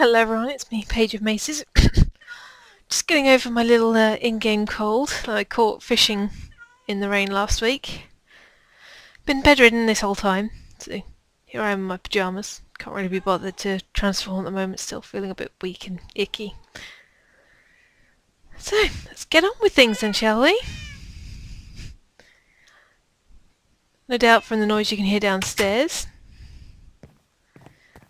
Hello everyone, it's me, Paigeofmaces. Just getting over my little in-game cold that I caught fishing in the rain last week. Been bedridden this whole time, so here I am in my pyjamas. Can't really be bothered to transform at the moment, still feeling a bit weak and icky. So, let's get on with things then, shall we? No doubt from the noise you can hear downstairs,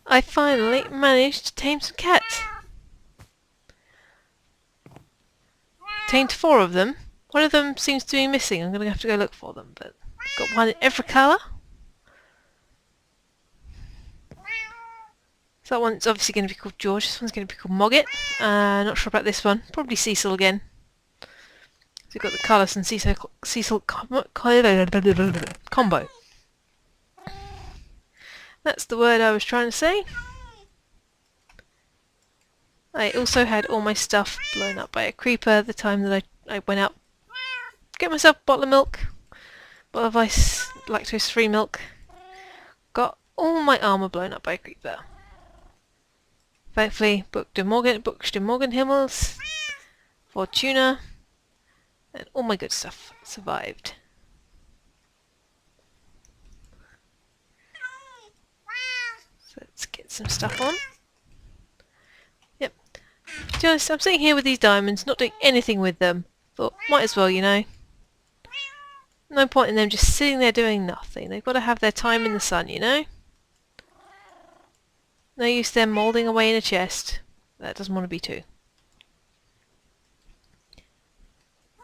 I finally managed to tame some cats. Tamed 4 of them. One of them seems to be missing. I'm going to have to go look for them, but got one in every colour. So that one's obviously going to be called George. This one's going to be called Mogget. Not sure about this one. Probably Cecil again. So we've got the Carlos and Cecil combo. That's the word I was trying to say. I also had all my stuff blown up by a creeper the time that I went out to get myself a bottle of milk. Bottle of ice, lactose-free milk. Got all my armour blown up by a creeper. Thankfully, booked de Morgen Himmels, Fortuna, and all my good stuff survived. So let's get some stuff on. Yep. To be honest, I'm sitting here with these diamonds, not doing anything with them. Thought, might as well, you know. No point in them just sitting there doing nothing. They've got to have their time in the sun, you know? No use them moulding away in a chest. That doesn't want to be too.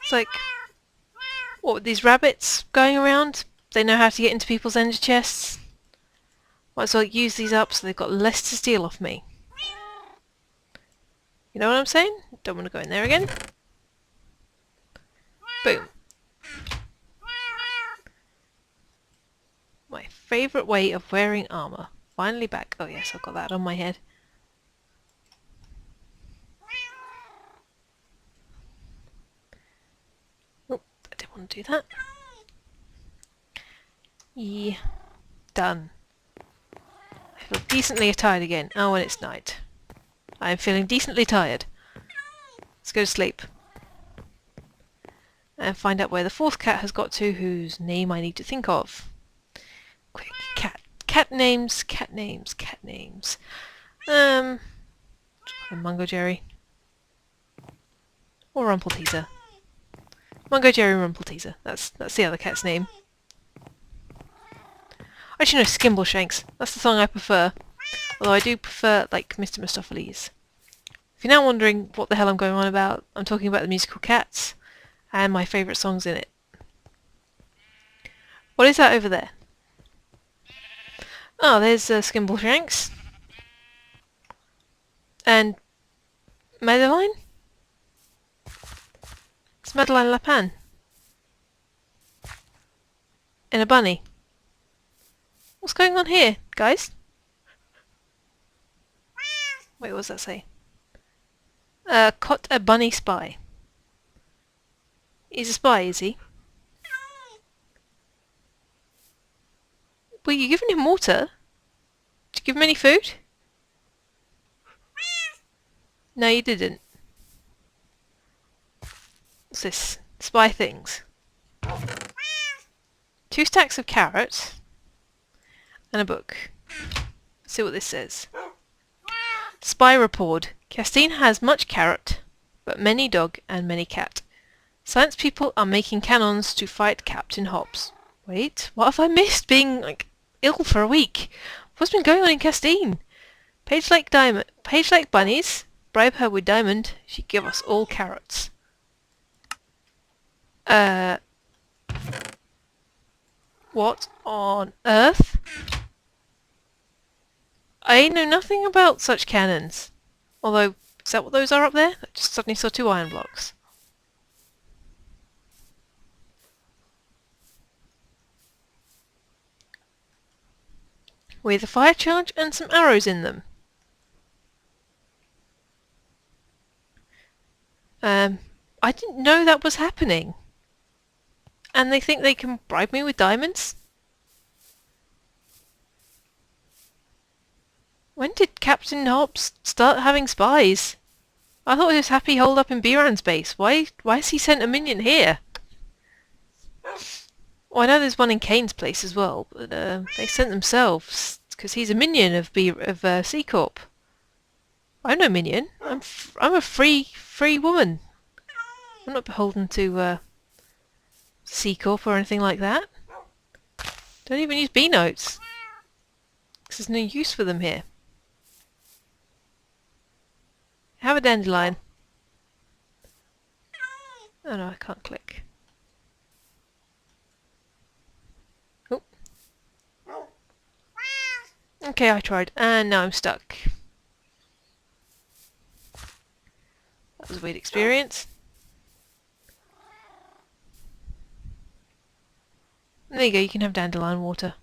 It's like, what with these rabbits going around? They know how to get into people's ender chests. Might as well use these up so they've got less to steal off me. You know what I'm saying? Don't want to go in there again. Boom. My favourite way of wearing armour. Finally back. Oh yes, I've got that on my head. Oh, I didn't want to do that. Yeah. Done. I feel decently tired again. Oh, and it's night. I am feeling decently tired. Let's go to sleep. And find out where the 4th cat has got to, whose name I need to think of. Quick, cat. Cat names. Mungo Jerry. Or Rumpleteaser. Mungo Jerry Rumpleteaser. That's the other cat's name. Actually no, Skimbleshanks. That's the song I prefer. Although I do prefer, like, Mr. Mistopheles. If you're now wondering what the hell I'm going on about, I'm talking about the musical Cats and my favourite songs in it. What is that over there? Oh, there's Skimbleshanks. And Madeline? It's Madeline Lapin. And a bunny. What's going on here, guys? Wait, what does that say? Caught a bunny spy. He's a spy, is he? Were you giving him water? Did you give him any food? No, you didn't. What's this? Spy things. 2 stacks of carrots. And a book. Let's see what this says. Spy report. Castine has much carrot, but many dog and many cat. Science people are making cannons to fight Captain Hobbs. Wait, what have I missed? Being, like, ill for a week. What's been going on in Castine? Paige like bunnies. Bribe her with diamond. She'd give us all carrots. What on earth? I know nothing about such cannons. Although, is that what those are up there? I just suddenly saw 2 iron blocks. With a fire charge and some arrows in them. I didn't know that was happening. And they think they can bribe me with diamonds? When did Captain Hobbs start having spies? I thought he was happy holed up in Biran's base. Why has he sent a minion here? Well, I know there's one in Kane's place as well, but they sent themselves because he's a minion of C Corp. I'm no minion. I'm a free woman. I'm not beholden to C Corp or anything like that. Don't even use B notes. Because there's no use for them here. Have a dandelion. Oh no, I can't click. Oh. Okay, I tried, and now I'm stuck. That was a weird experience. There you go, you can have dandelion water.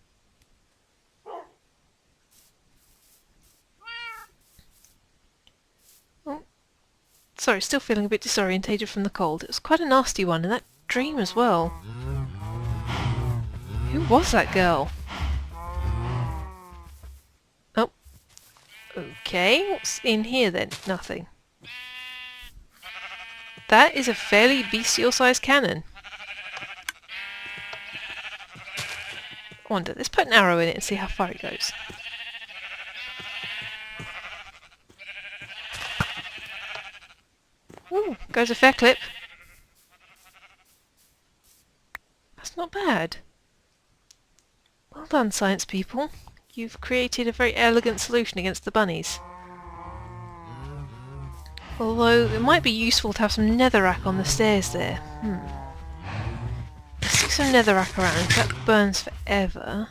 Oh. Sorry, still feeling a bit disorientated from the cold. It was quite a nasty one, and that dream as well. Who was that girl? Oh. Okay, what's in here then? Nothing. That is a fairly bestial sized cannon. I wonder, let's put an arrow in it and see how far it goes. Ooh, goes a fair clip. That's not bad. Well done, science people. You've created a very elegant solution against the bunnies. Although it might be useful to have some netherrack on the stairs there. Stick some netherrack around. If that burns forever,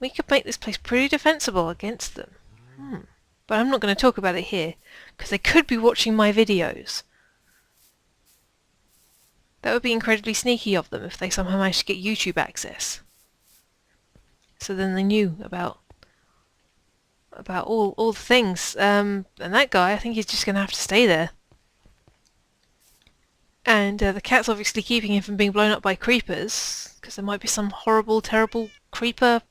we could make this place pretty defensible against them. But I'm not going to talk about it here, because they could be watching my videos. That would be incredibly sneaky of them if they somehow managed to get YouTube access. So then they knew about all the things. And that guy, I think he's just going to have to stay there. And the cat's obviously keeping him from being blown up by creepers, because there might be some horrible, terrible creeper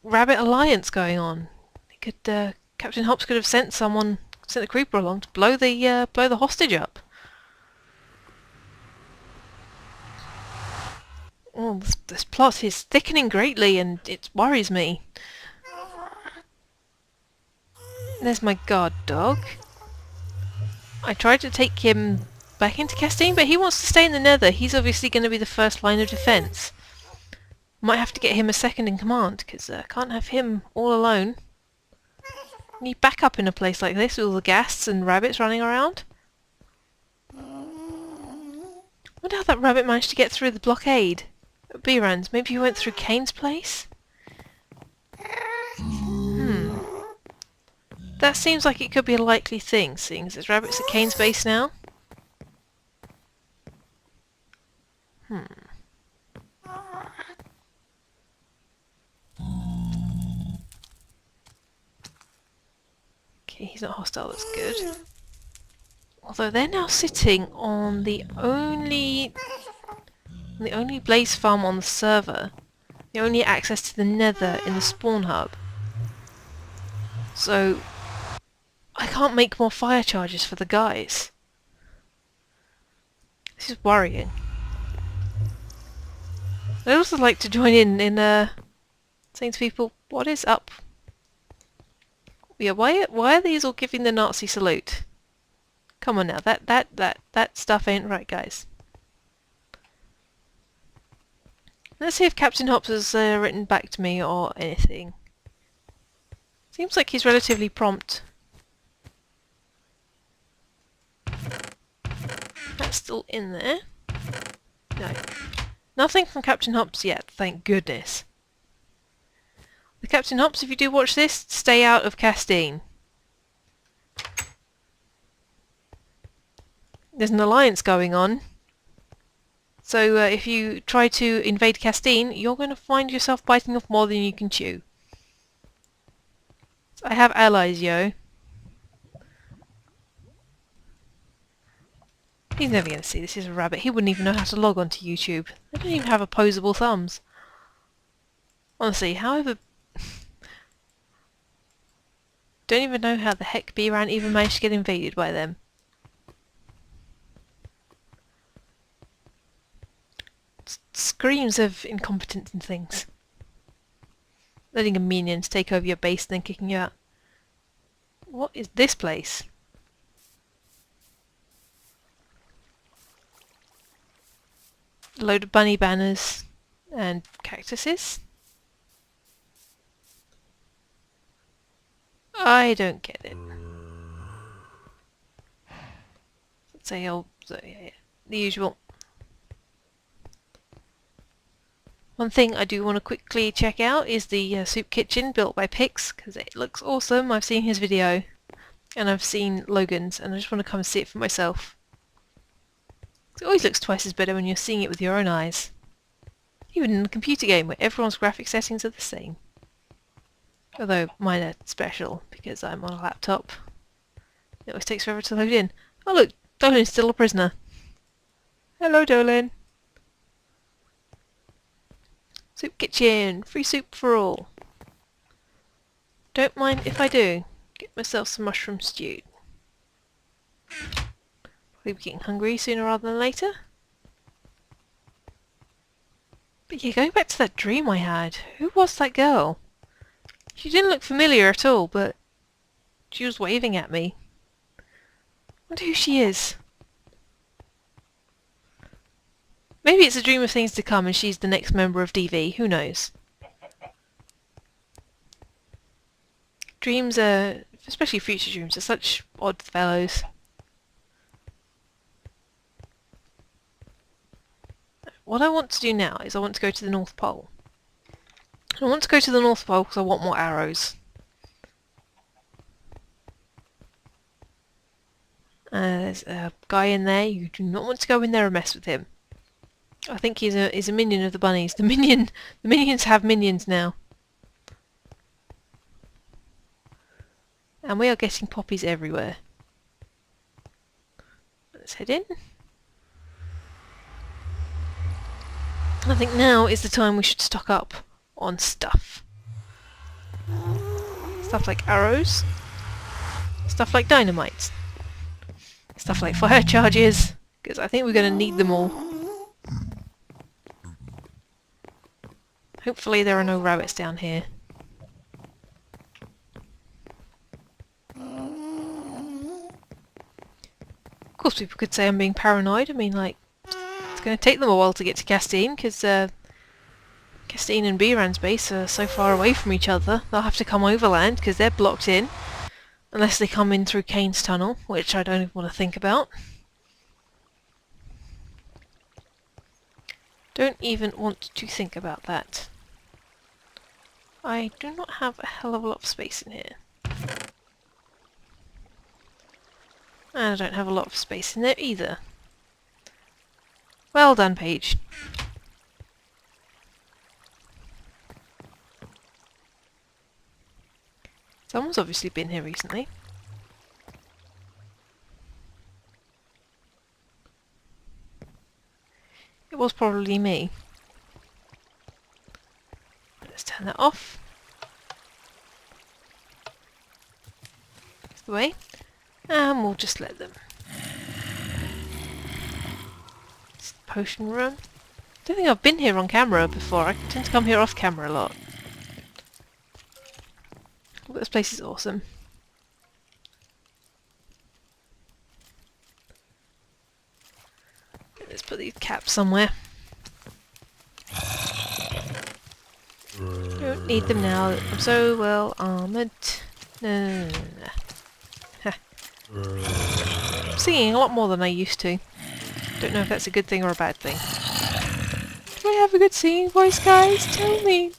rabbit alliance going on. They could, Captain Hobbs could have sent a creeper along to blow the hostage up. Oh, this plot is thickening greatly, and it worries me. There's my guard dog. I tried to take him back into Castine, but he wants to stay in the nether. He's obviously going to be the first line of defence. Might have to get him a second in command, because I can't have him all alone. Need backup in a place like this with all the ghasts and rabbits running around. Wonder how that rabbit managed to get through the blockade at Biran's. Maybe he went through Kane's place? That seems like it could be a likely thing, seeing as there's rabbits at Kane's base now. Okay, he's not hostile, that's good. Although they're now sitting on the only blaze farm on the server, the only access to the nether in the spawn hub. So I can't make more fire charges for the guys. This is worrying. I'd also like to join in saying to people, what is up? Yeah, why are these all giving the Nazi salute? Come on now, that stuff ain't right, guys. Let's see if Captain Hobbs has written back to me or anything. Seems like he's relatively prompt. That's still in there. No. Nothing from Captain Hobbs yet, thank goodness. The Captain Hobbs, if you do watch this, stay out of Castine. There's an alliance going on. So if you try to invade Castine, you're going to find yourself biting off more than you can chew. So I have allies, yo. He's never going to see this. He's a rabbit. He wouldn't even know how to log onto YouTube. They don't even have opposable thumbs. Honestly, however don't even know how the heck B-Ran even managed to get invaded by them. Screams of incompetence and things. Letting a minion take over your base and then kicking you out. What is this place? A load of bunny banners and cactuses. I don't get it. Let's say the usual. One thing I do want to quickly check out is the soup kitchen built by Pix, because it looks awesome. I've seen his video and I've seen Logan's and I just want to come and see it for myself. It always looks twice as better when you're seeing it with your own eyes. Even in a computer game where everyone's graphic settings are the same. Although mine are special because I'm on a laptop. It always takes forever to load in. Oh look, Dolan's still a prisoner. Hello Dolan. Soup kitchen, free soup for all. Don't mind if I do. Get myself some mushroom stew. Probably be getting hungry sooner rather than later. But yeah, going back to that dream I had, who was that girl? She didn't look familiar at all, but she was waving at me. I wonder who she is. Maybe it's a dream of things to come and she's the next member of DV, who knows? Dreams are, especially future dreams, are such odd fellows. What I want to do now is I want to go to the North Pole. I want to go to the North Pole because I want more arrows. There's a guy in there. You do not want to go in there and mess with him. I think he's a minion of the bunnies. The minions have minions now. And we are getting poppies everywhere. Let's head in. I think now is the time we should stock up on stuff. Stuff like arrows. Stuff like dynamite. Stuff like fire charges. Because I think we're going to need them all. Hopefully there are no rabbits down here. Of course people could say I'm being paranoid. I mean, like, it's going to take them a while to get to Castine, because Castine and B-Ran's base are so far away from each other. They'll have to come overland, because they're blocked in. Unless they come in through Kane's tunnel, which I don't even want to think about. Don't even want to think about that. I do not have a hell of a lot of space in here. And I don't have a lot of space in there either. Well done, Paige. Someone's obviously been here recently. It was probably me. Let's turn that off. That's the way. And we'll just let them. It's the potion room. I don't think I've been here on camera before. I tend to come here off camera a lot. But this place is awesome. Let's put these caps somewhere. Don't need them now. I'm so well armoured. No. I'm singing a lot more than I used to. Don't know if that's a good thing or a bad thing. Do I have a good singing voice, guys? Tell me.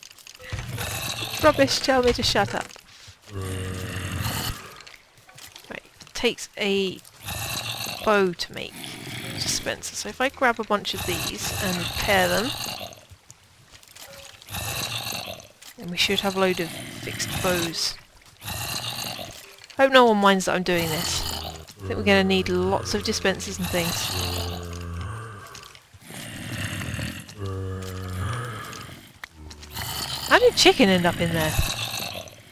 Rubbish, tell me to shut up. Right, it takes a bow to make dispenser. So if I grab a bunch of these and pair them, then we should have a load of fixed bows. Hope no one minds that I'm doing this. I think we're going to need lots of dispensers and things. How did chicken end up in there?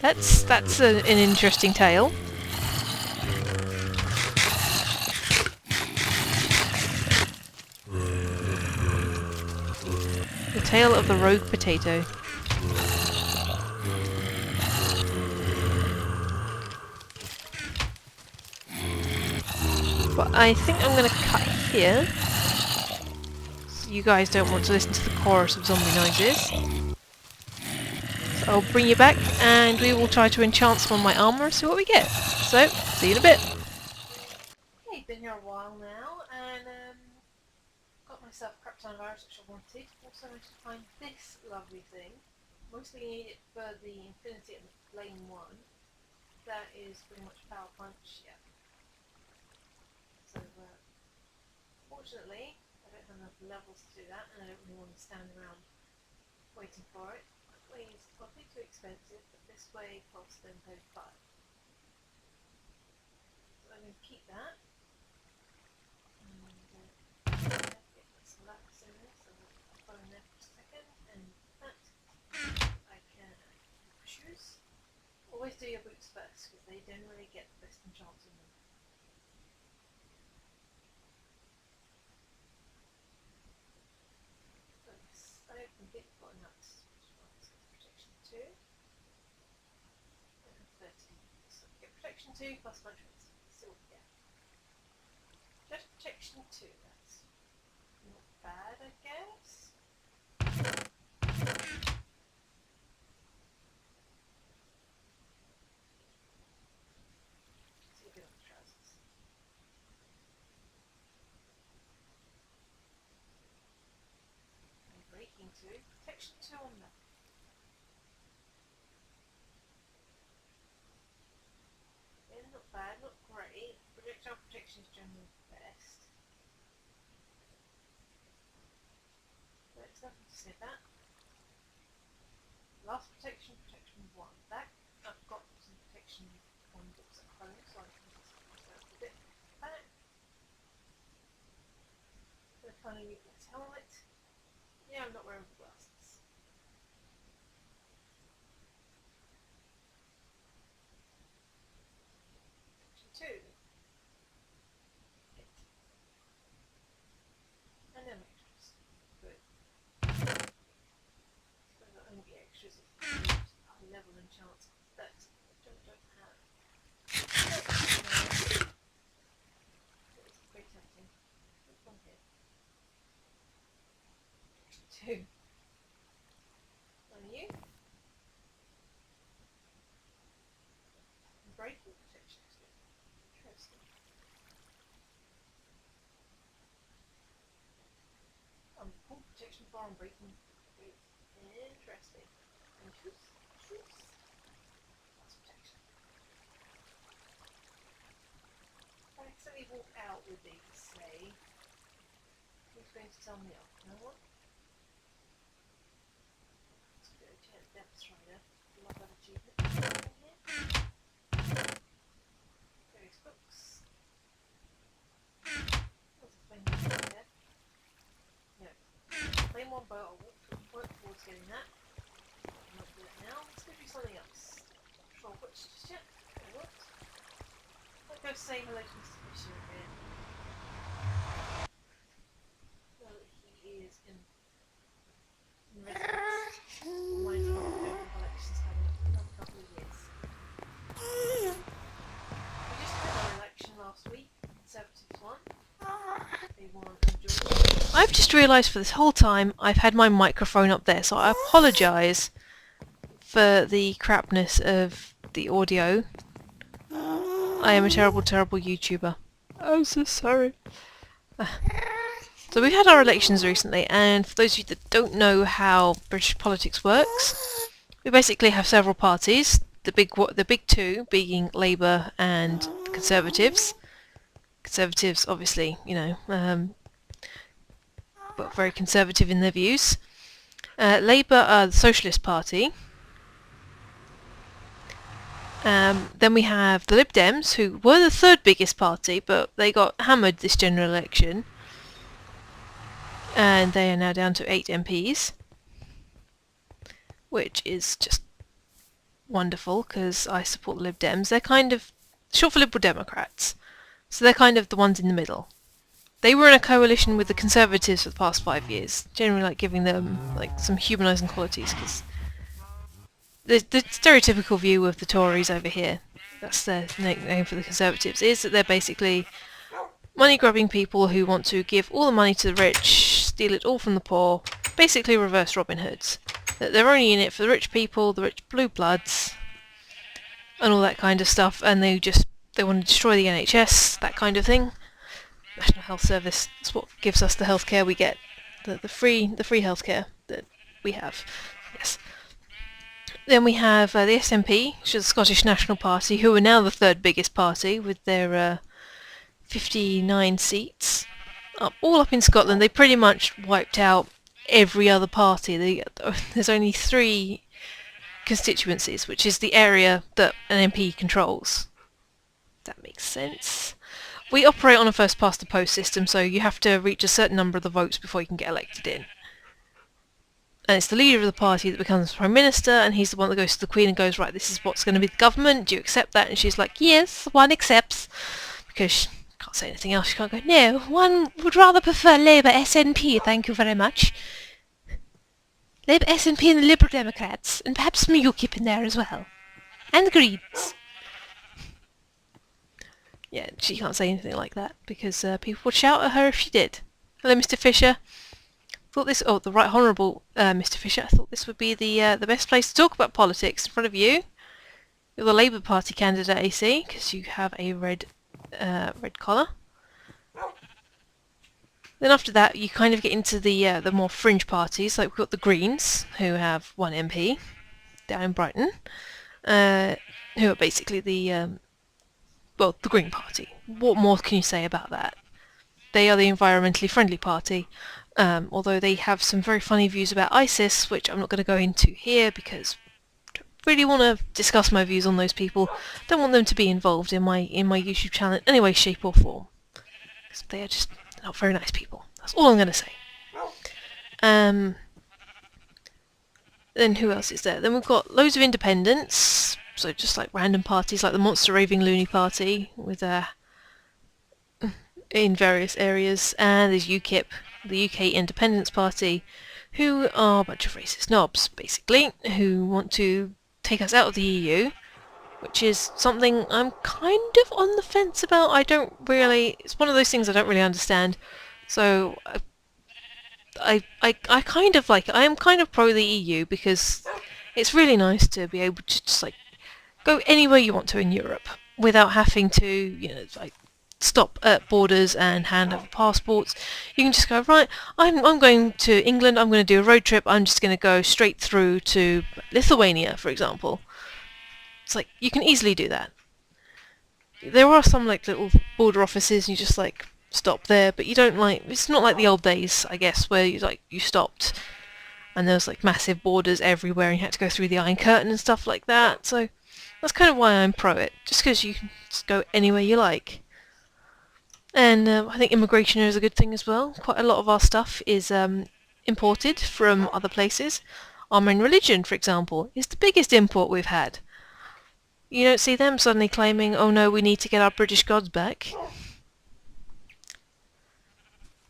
That's an interesting tale. The tale of the rogue potato. But I think I'm going to cut here. So you guys don't want to listen to the chorus of zombie noises. So I'll bring you back and we will try to enchant some of my armour and see what we get. So, see you in a bit. Okay, been here a while now and got myself Castine virus which I wanted. Also managed to find this lovely thing. Mostly need it for the Infinity and the Flame one. That is pretty much power punch, yeah. So, fortunately, I don't have enough levels to do that, and I don't really want to stand around waiting for it. That way is probably too expensive, but this way costs them 35. So I'm going to keep that. And get some laps in there, so I'll put in there for a second, and that I can shoes. Always do your boots first, because they generally get the best enchants in them. I don't think it's got enough protection 2 and 13. So get protection 2 plus my traits. Still, yeah. Just protection 2, that's not bad, I guess. See a bit on the trousers. And breaking 2, protection 2 on that. Yeah, not bad, not great. Projectile protection is generally the best. But it's nothing to say that. Last protection, protection 1. That I've got some protection 1 books at home, so I can just use that a bit back. The kind of useless helmet. Yeah, I'm not wearing glasses. Protection 2. Hit. And then extras. Good. So there'll only be extras if you use high level enchants that I don't have. It's very tempting. Which one here? 2. On you. Breaking protection is good. Interesting. Full protection 4 on breaking. Interesting. And shoes. That's protection. I accidentally walk out with these, say. Who's going to tell me off? No one? Let's go to Death Strider. Love that achievement. Here. Various books. What's the flame one there? No. Flame 1 bow, I'll work towards getting that. I'm not doing it now. Let's go do something else. Not sure which just yet. What? I'll go say hello to Mr. Fisher again. Well, he is in residence. Mine's not open elections coming up in another couple of years. We just had our election last week. Conservatives won. They won a majority. I've just realised for this whole time I've had my microphone up there, so I apologise for the crapness of the audio. I am a terrible, terrible YouTuber. I'm so sorry. So we've had our elections recently, and for those of you that don't know how British politics works, we basically have several parties. The big two being Labour and the Conservatives. Conservatives, obviously, you know, but very conservative in their views. Labour are the Socialist Party. Then we have the Lib Dems, who were the third biggest party, but they got hammered this general election. And they are now down to 8 MPs. Which is just wonderful because I support the Lib Dems. They're kind of short for Liberal Democrats, so they're kind of the ones in the middle. They were in a coalition with the Conservatives for the past 5 years, generally like giving them like some humanising qualities, because the stereotypical view of the Tories over here, that's their nickname for the Conservatives, is that they're basically money-grubbing people who want to give all the money to the rich, steal it all from the poor, basically reverse Robin Hoods. That they're only in it for the rich people, the rich blue bloods, and all that kind of stuff, and they want to destroy the NHS, that kind of thing. National Health Service, that's what gives us the healthcare we get, the free healthcare that we have. Yes. Then we have the SNP, which is the Scottish National Party, who are now the third biggest party with their 59 seats. All up in Scotland. They pretty much wiped out every other party. There's only 3 constituencies, which is the area that an MP controls. That makes sense. We operate on a first-past-the-post system, so you have to reach a certain number of the votes before you can get elected in. And it's the leader of the party that becomes Prime Minister, and he's the one that goes to the Queen and goes, right, this is what's going to be the government, do you accept that? And she's like, yes, one accepts. Because she can't say anything else, she can't go, no, one would rather prefer Labour SNP, thank you very much. Labour SNP and the Liberal Democrats, and perhaps some UKIP in there as well. And the Greens. Yeah, she can't say anything like that, because people would shout at her if she did. Hello, Mr. Fisher. The Right Honourable Mr. Fisher. I thought this would be the best place to talk about politics in front of you. You're the Labour Party candidate, AC, because you have a red collar. Then after that, you kind of get into the more fringe parties, like we've got the Greens, who have 1 MP down in Brighton, who are basically the Green Party. What more can you say about that? They are the environmentally friendly party, although they have some very funny views about ISIS, which I'm not going to go into here because I don't really want to discuss my views on those people. Don't want them to be involved in my YouTube channel in any way, shape or form. Because they are just not very nice people. That's all I'm going to say. Then who else is there? Then we've got loads of independents. So just like random parties like the Monster Raving Loony Party with in various areas, and there's UKIP, the UK Independence Party, who are a bunch of racist knobs, basically, who want to take us out of the EU, which is something I'm kind of on the fence about. It's one of those things I don't really understand, so I kind of like it. I am kind of pro the EU because it's really nice to be able to just like go anywhere you want to in Europe without having to, stop at borders and hand over passports. You can just go, right, I'm going to England, I'm going to do a road trip, I'm just going to go straight through to Lithuania, for example. It's like, you can easily do that. There are some like little border offices and you just like stop there, but you don't it's not like the old days, I guess, where you stopped and there was like massive borders everywhere and you had to go through the Iron Curtain and stuff like that. So that's kind of why I'm pro it, just because you can just go anywhere you like. And I think immigration is a good thing as well. Quite a lot of our stuff is imported from other places. Our main religion, for example, is the biggest import we've had. You don't see them suddenly claiming, oh no, we need to get our British gods back.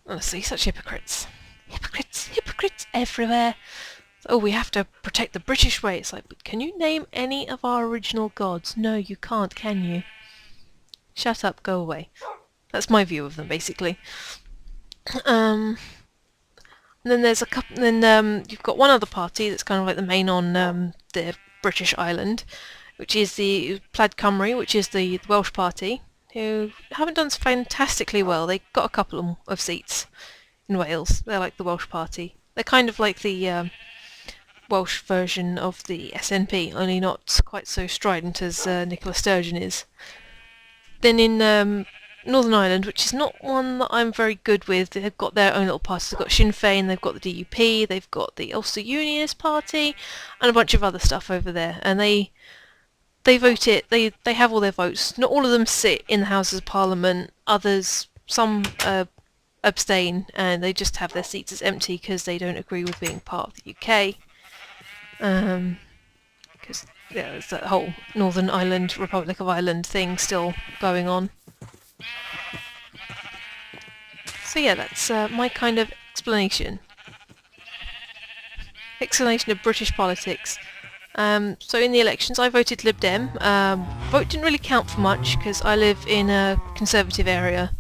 Honestly, such hypocrites. Hypocrites everywhere. Oh, we have to protect the British way. It's like, but can you name any of our original gods? No, you can't, can you? Shut up, go away. That's my view of them, basically. And then there's a couple. Then you've got one other party that's kind of like the main on the British island, which is the Plaid Cymru, which is the Welsh party, who haven't done fantastically well. They got a couple of seats in Wales. They're like the Welsh party. They're kind of like the Welsh version of the SNP, only not quite so strident as Nicola Sturgeon is. Then in Northern Ireland, which is not one that I'm very good with, they've got their own little parties. They've got Sinn Féin, they've got the DUP, they've got the Ulster Unionist Party, and a bunch of other stuff over there. And they vote it, they have all their votes. Not all of them sit in the Houses of Parliament, some abstain, and they just have their seats as empty because they don't agree with being part of the UK. Because yeah, there's that whole Northern Ireland, Republic of Ireland thing still going on. So yeah, that's my kind of explanation. Explanation of British politics. So in the elections I voted Lib Dem. Vote didn't really count for much because I live in a Conservative area.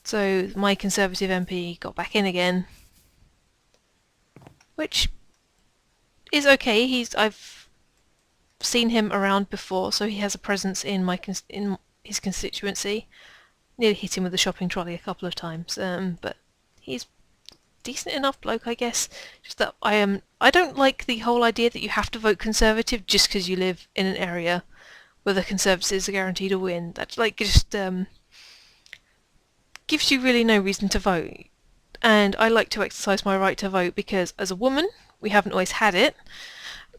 So my Conservative MP got back in again, which is okay. I've seen him around before, so he has a presence in in his constituency. Nearly hit him with a shopping trolley a couple of times, but he's decent enough bloke, I guess. Just that I don't like the whole idea that you have to vote Conservative just because you live in an area where the Conservatives are guaranteed to win. That's like just gives you really no reason to vote. And I like to exercise my right to vote because as a woman, we haven't always had it.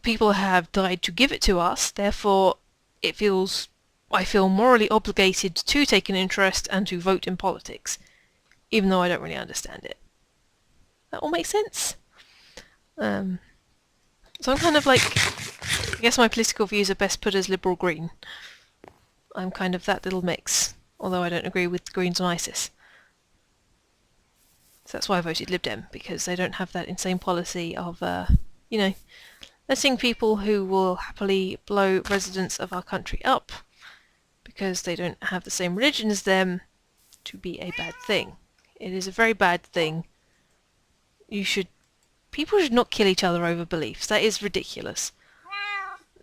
People have died to give it to us, therefore I feel morally obligated to take an interest and to vote in politics, even though I don't really understand it. That all makes sense? So I'm kind of like, I guess my political views are best put as liberal green. I'm kind of that little mix, although I don't agree with the Greens on ISIS. So that's why I voted Lib Dem, because they don't have that insane policy of, letting people who will happily blow residents of our country up because they don't have the same religion as them to be a bad thing. It is a very bad thing. People should not kill each other over beliefs. That is ridiculous.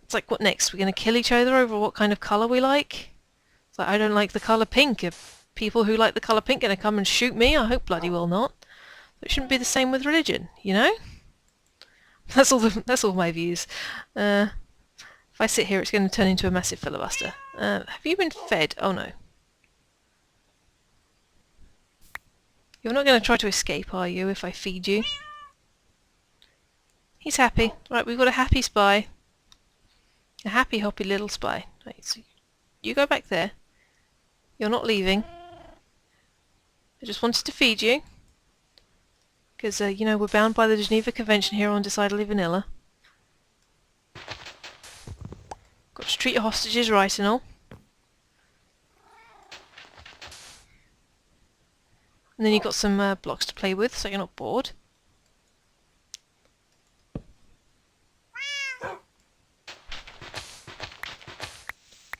It's like, what next? We're going to kill each other over what kind of colour we like? It's like, I don't like the colour pink. If people who like the colour pink are going to come and shoot me, I hope bloody well not. It shouldn't be the same with religion, you know? That's all my views. If I sit here, it's going to turn into a massive filibuster. Have you been fed? Oh no. You're not going to try to escape, are you, if I feed you? He's happy. Right, we've got a happy spy. A happy, hoppy little spy. Right, so you go back there. You're not leaving. I just wanted to feed you. Because, we're bound by the Geneva Convention here on Decidedly Vanilla. Got to treat your hostages right and all. And then you've got some blocks to play with, so you're not bored.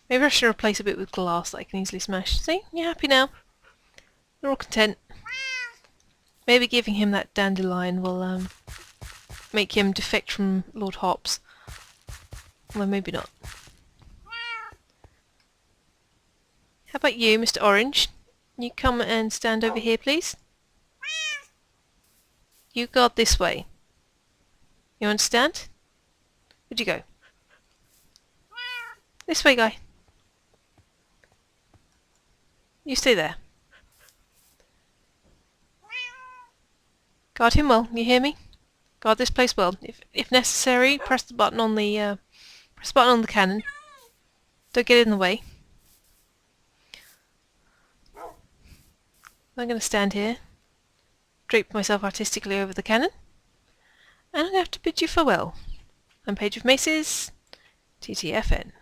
Maybe I should replace a bit with glass that I can easily smash. See? You're happy now. You're all content. Maybe giving him that dandelion will make him defect from Lord Hobbs. Well, maybe not. How about you, Mr. Orange? You come and stand over here, please. You guard this way. You understand? Where'd you go? This way, guy. You stay there. Guard him well. You hear me? Guard this place well. If necessary, press the button on the cannon. Don't get in the way. I'm going to stand here, drape myself artistically over the cannon, and I'm going to have to bid you farewell. I'm Paigeofmaces, TTFN.